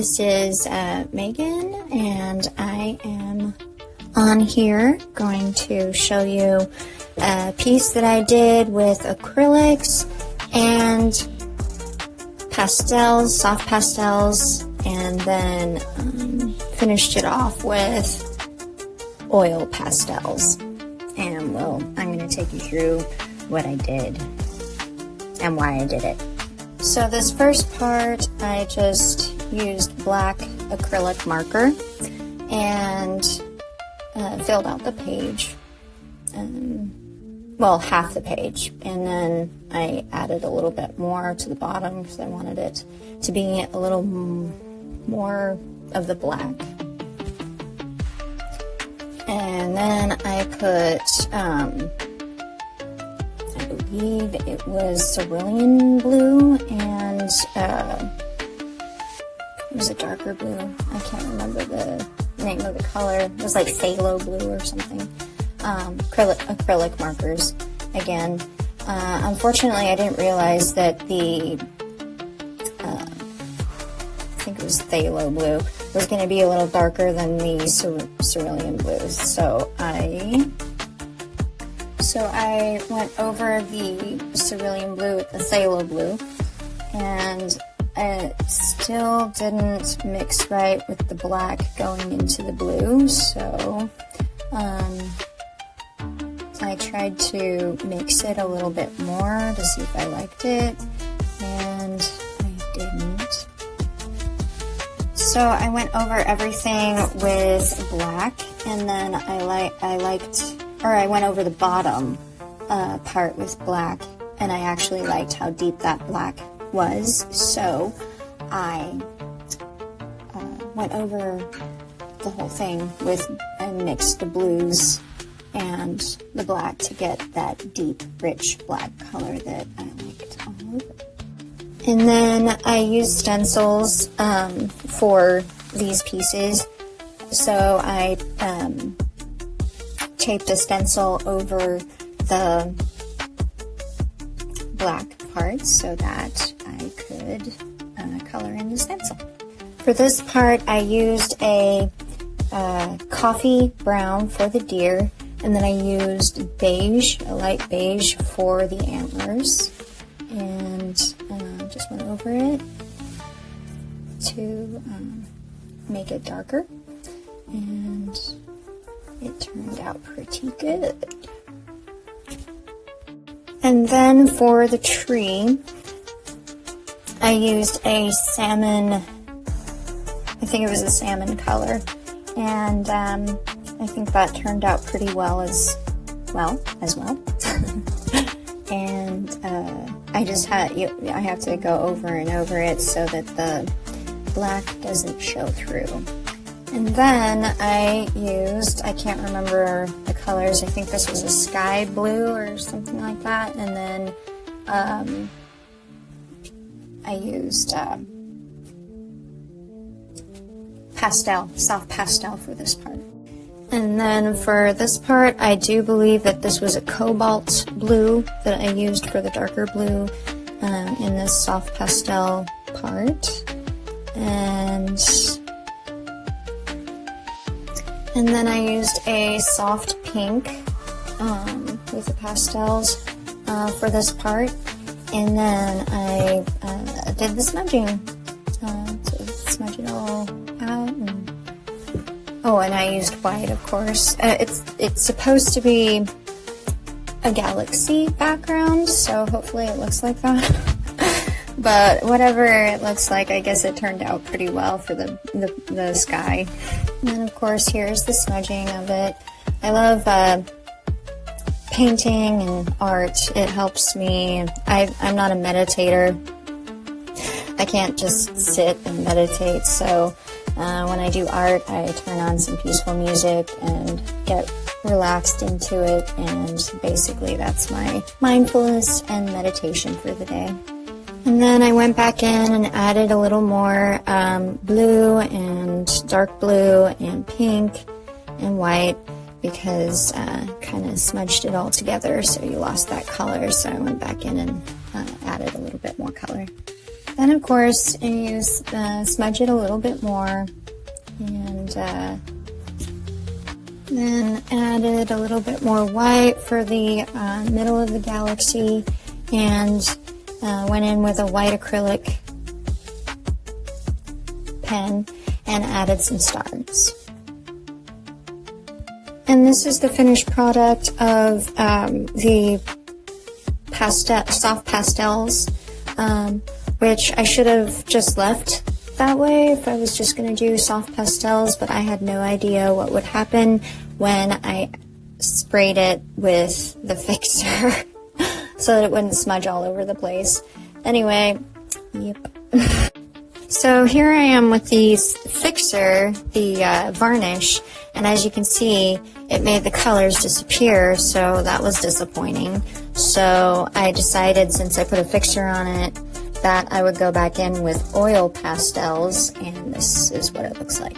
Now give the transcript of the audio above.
This is Megan, and I am on here going to show you a piece that I did with acrylics and pastels, soft pastels, and then finished it off with oil pastels. And well, I'm going to take you through what I did and why I did it. So this first part, I just used black acrylic marker and filled out the page, well, half the page, and then I added a little bit more to the bottom because I wanted it to be a little more of the black. And then I put, I believe it was cerulean blue, and it was a darker blue. I can't remember the name of the color. It was like phthalo blue or something. Acrylic markers again. Unfortunately, I didn't realize that the I think it was phthalo blue was going to be a little darker than the cerulean blues. So I went over the cerulean blue with the phthalo blue, and it still didn't mix right with the black going into the blue, so I tried to mix it a little bit more to see if I liked it, and I didn't. So I went over everything with black, and then I went over the bottom part with black, and I actually liked how deep that black was, so I went over the whole thing and mixed the blues and the black to get that deep, rich black color that I liked all over. And then I used stencils for these pieces, so I taped a stencil over the black parts so that I could color in the stencil. For this part, I used a coffee brown for the deer, and then I used beige, a light beige, for the antlers, and just went over it to make it darker, and it turned out pretty good. And then for the tree, I used a salmon, I think it was a salmon color, and I think that turned out pretty well as well. And I have to go over and over it so that the black doesn't show through. And then I can't remember the colors, I think this was a sky blue or something like that, and then I used soft pastel for this part. And then for this part, I do believe that this was a cobalt blue that I used for the darker blue in this soft pastel part. And then I used a soft pink with the pastels for this part. And then I did the smudging to smudge it all out. And I used white, of course. It's supposed to be a galaxy background, so hopefully it looks like that. But whatever it looks like, I guess it turned out pretty well for the sky. And then, of course, here's the smudging of it. I love painting and art. It helps me. I'm not a meditator. I can't just sit and meditate, so when I do art, I turn on some peaceful music and get relaxed into it, and basically that's my mindfulness and meditation for the day. And then I went back in and added a little more blue and dark blue and pink and white, because kind of smudged it all together so you lost that color, so I went back in and added a little bit more color. Then of course you smudge it a little bit more, and then added a little bit more white for the middle of the galaxy, and went in with a white acrylic pen and added some stars. And this is the finished product of the soft pastels, which I should have just left that way if I was just going to do soft pastels, but I had no idea what would happen when I sprayed it with the fixer so that it wouldn't smudge all over the place. Anyway, yep. So here I am with the fixer, the varnish, and as you can see, it made the colors disappear, so that was disappointing. So I decided, since I put a fixer on it, that I would go back in with oil pastels, and this is what it looks like.